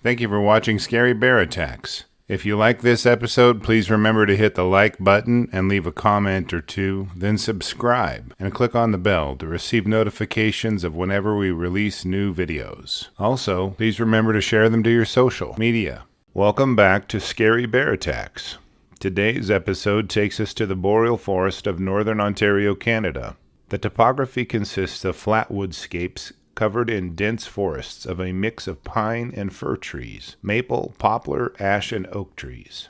Thank you for watching Scary Bear Attacks. If you like this episode, please remember to hit the like button and leave a comment or two, then subscribe and click on the bell to receive notifications of whenever we release new videos. Also, please remember to share them to your social media. Welcome back to Scary Bear Attacks. Today's episode takes us to the Boreal Forest of northern Ontario, Canada. The topography consists of flat woodscapes covered in dense forests of a mix of pine and fir trees, maple, poplar, ash, and oak trees.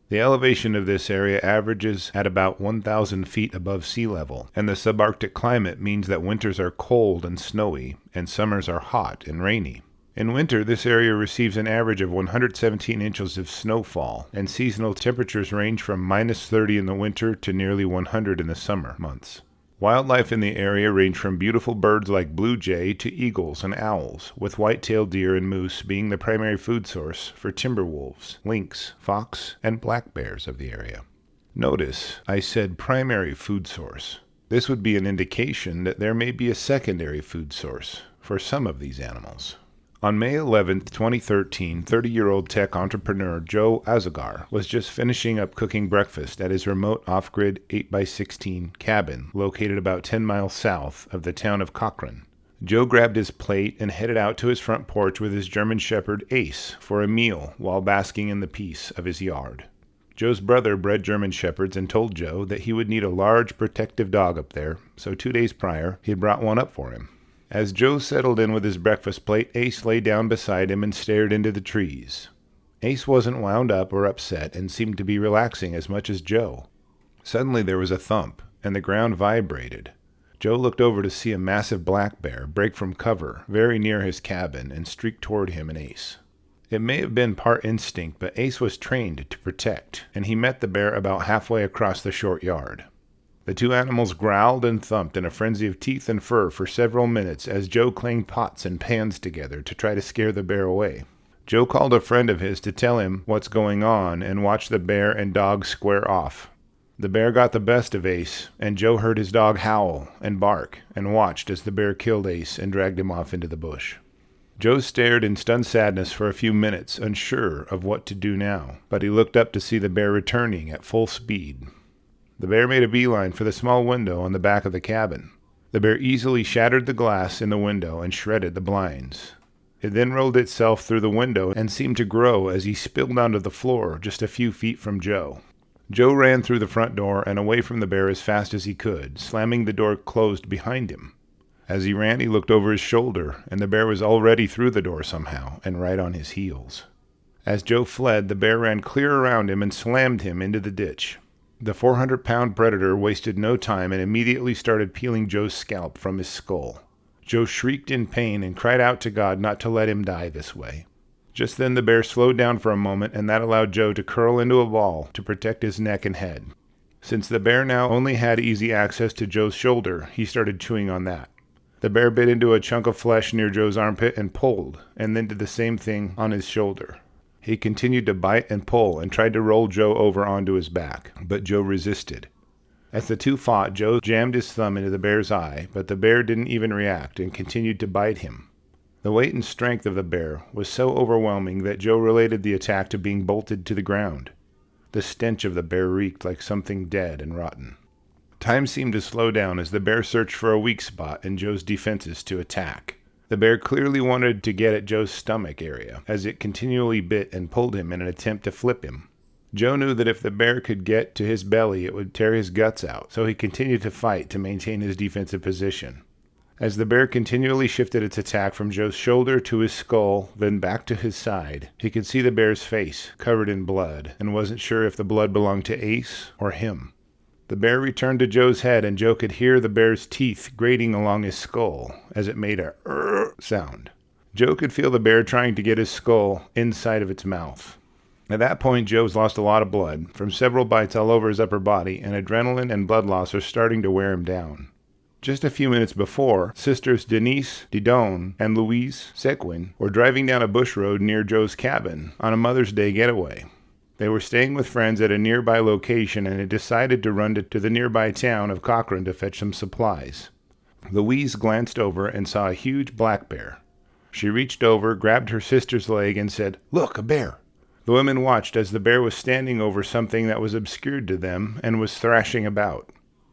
The elevation of this area averages at about 1,000 feet above sea level, and the subarctic climate means that winters are cold and snowy, and summers are hot and rainy. In winter, this area receives an average of 117 inches of snowfall, and seasonal temperatures range from -30 in the winter to nearly 100 in the summer months. Wildlife in the area range from beautiful birds like blue jay to eagles and owls, with whitetail deer and moose being the primary food source for timber wolves, lynx, fox, and black bears of the area. Notice I said primary food source. This would be an indication that there may be a secondary food source for some of these animals. On May 11, 2013, 30-year-old tech entrepreneur Joe Azougar was just finishing up cooking breakfast at his remote off-grid 8x16 cabin located about 10 miles south of the town of Cochrane. Joe grabbed his plate and headed out to his front porch with his German Shepherd Ace for a meal while basking in the peace of his yard. Joe's brother bred German Shepherds and told Joe that he would need a large protective dog up there, so 2 days prior he had brought one up for him. As Joe settled in with his breakfast plate, Ace lay down beside him and stared into the trees. Ace wasn't wound up or upset and seemed to be relaxing as much as Joe. Suddenly there was a thump, and the ground vibrated. Joe looked over to see a massive black bear break from cover very near his cabin and streak toward him and Ace. It may have been part instinct, but Ace was trained to protect, and he met the bear about halfway across the short yard. The two animals growled and thumped in a frenzy of teeth and fur for several minutes as Joe clanged pots and pans together to try to scare the bear away. Joe called a friend of his to tell him what's going on and watched the bear and dog square off. The bear got the best of Ace, and Joe heard his dog howl and bark and watched as the bear killed Ace and dragged him off into the bush. Joe stared in stunned sadness for a few minutes, unsure of what to do now, but he looked up to see the bear returning at full speed. The bear made a beeline for the small window on the back of the cabin. The bear easily shattered the glass in the window and shredded the blinds. It then rolled itself through the window and seemed to grow as he spilled onto the floor just a few feet from Joe. Joe ran through the front door and away from the bear as fast as he could, slamming the door closed behind him. As he ran, he looked over his shoulder, and the bear was already through the door somehow and right on his heels. As Joe fled, the bear ran clear around him and slammed him into the ditch. The 400-pound predator wasted no time and immediately started peeling Joe's scalp from his skull. Joe shrieked in pain and cried out to God not to let him die this way. Just then the bear slowed down for a moment, and that allowed Joe to curl into a ball to protect his neck and head. Since the bear now only had easy access to Joe's shoulder, he started chewing on that. The bear bit into a chunk of flesh near Joe's armpit and pulled, and then did the same thing on his shoulder. He continued to bite and pull and tried to roll Joe over onto his back, but Joe resisted. As the two fought, Joe jammed his thumb into the bear's eye, but the bear didn't even react and continued to bite him. The weight and strength of the bear was so overwhelming that Joe related the attack to being bolted to the ground. The stench of the bear reeked like something dead and rotten. Time seemed to slow down as the bear searched for a weak spot in Joe's defenses to attack. The bear clearly wanted to get at Joe's stomach area, as it continually bit and pulled him in an attempt to flip him. Joe knew that if the bear could get to his belly, it would tear his guts out, so he continued to fight to maintain his defensive position. As the bear continually shifted its attack from Joe's shoulder to his skull, then back to his side, he could see the bear's face covered in blood, and wasn't sure if the blood belonged to Ace or him. The bear returned to Joe's head, and Joe could hear the bear's teeth grating along his skull as it made a sound. Joe could feel the bear trying to get his skull inside of its mouth. At that point, Joe's lost a lot of blood from several bites all over his upper body, and adrenaline and blood loss are starting to wear him down. Just a few minutes before, sisters Denise Didon and Louise Sequin were driving down a bush road near Joe's cabin on a Mother's Day getaway. They were staying with friends at a nearby location and had decided to run to the nearby town of Cochrane to fetch some supplies. Louise glanced over and saw a huge black bear. She reached over, grabbed her sister's leg, and said, "Look, a bear." The women watched as the bear was standing over something that was obscured to them and was thrashing about.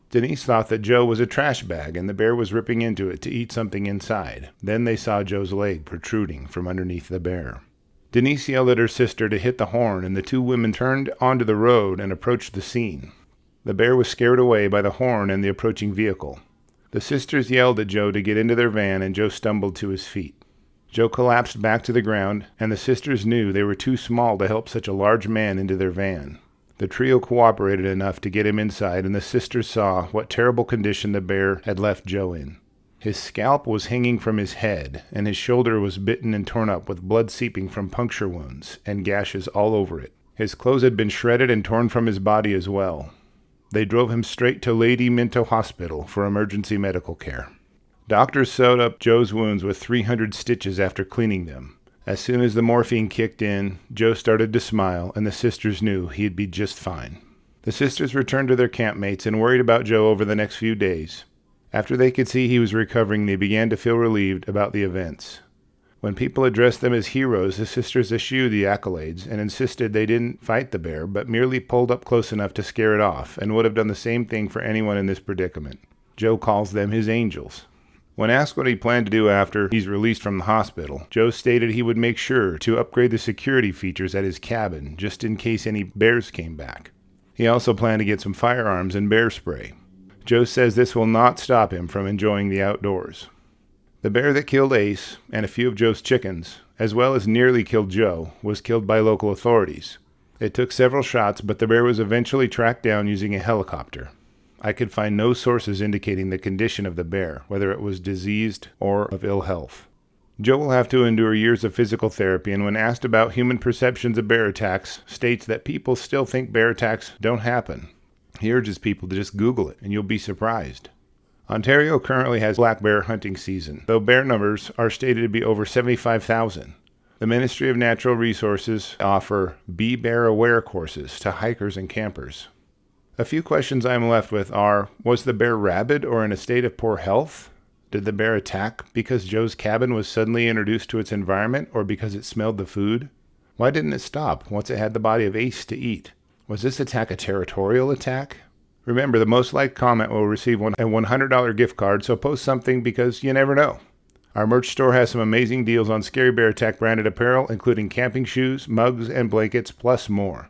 Denise thought that Joe was a trash bag and the bear was ripping into it to eat something inside. Then they saw Joe's leg protruding from underneath the bear. Denise yelled at her sister to hit the horn, and the two women turned onto the road and approached the scene. The bear was scared away by the horn and the approaching vehicle. The sisters yelled at Joe to get into their van, and Joe stumbled to his feet. Joe collapsed back to the ground, and the sisters knew they were too small to help such a large man into their van. The trio cooperated enough to get him inside, and the sisters saw what terrible condition the bear had left Joe in. His scalp was hanging from his head, and his shoulder was bitten and torn up with blood seeping from puncture wounds and gashes all over it. His clothes had been shredded and torn from his body as well. They drove him straight to Lady Minto Hospital for emergency medical care. Doctors sewed up Joe's wounds with 300 stitches after cleaning them. As soon as the morphine kicked in, Joe started to smile, and the sisters knew he'd be just fine. The sisters returned to their campmates and worried about Joe over the next few days. After they could see he was recovering, they began to feel relieved about the events. When people addressed them as heroes, the sisters eschewed the accolades and insisted they didn't fight the bear, but merely pulled up close enough to scare it off, and would have done the same thing for anyone in this predicament. Joe calls them his angels. When asked what he planned to do after he's released from the hospital, Joe stated he would make sure to upgrade the security features at his cabin, just in case any bears came back. He also planned to get some firearms and bear spray. Joe says this will not stop him from enjoying the outdoors. The bear that killed Ace, and a few of Joe's chickens, as well as nearly killed Joe, was killed by local authorities. It took several shots, but the bear was eventually tracked down using a helicopter. I could find no sources indicating the condition of the bear, whether it was diseased or of ill health. Joe will have to endure years of physical therapy, and when asked about human perceptions of bear attacks, states that people still think bear attacks don't happen. He urges people to just Google it, and you'll be surprised. Ontario currently has black bear hunting season, though bear numbers are stated to be over 75,000. The Ministry of Natural Resources offer Be Bear Aware courses to hikers and campers. A few questions I am left with are, was the bear rabid or in a state of poor health? Did the bear attack because Joe's cabin was suddenly introduced to its environment or because it smelled the food? Why didn't it stop once it had the body of Ace to eat? Was this attack a territorial attack? Remember, the most liked comment will receive a $100 gift card, so post something because you never know. Our merch store has some amazing deals on Scary Bear Attack branded apparel, including camping shoes, mugs, and blankets, plus more.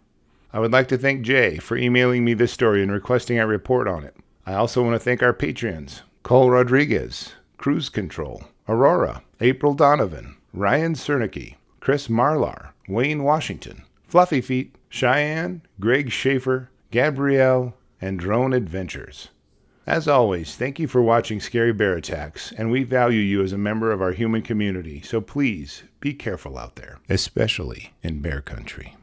I would like to thank Jay for emailing me this story and requesting I report on it. I also want to thank our Patreons, Cole Rodriguez, Cruise Control, Aurora, April Donovan, Ryan Cernicki, Chris Marlar, Wayne Washington, Fluffy Feet, Cheyenne, Greg Schaefer, Gabrielle, and Drone Adventures. As always, thank you for watching Scary Bear Attacks, and we value you as a member of our human community, so please be careful out there, especially in bear country.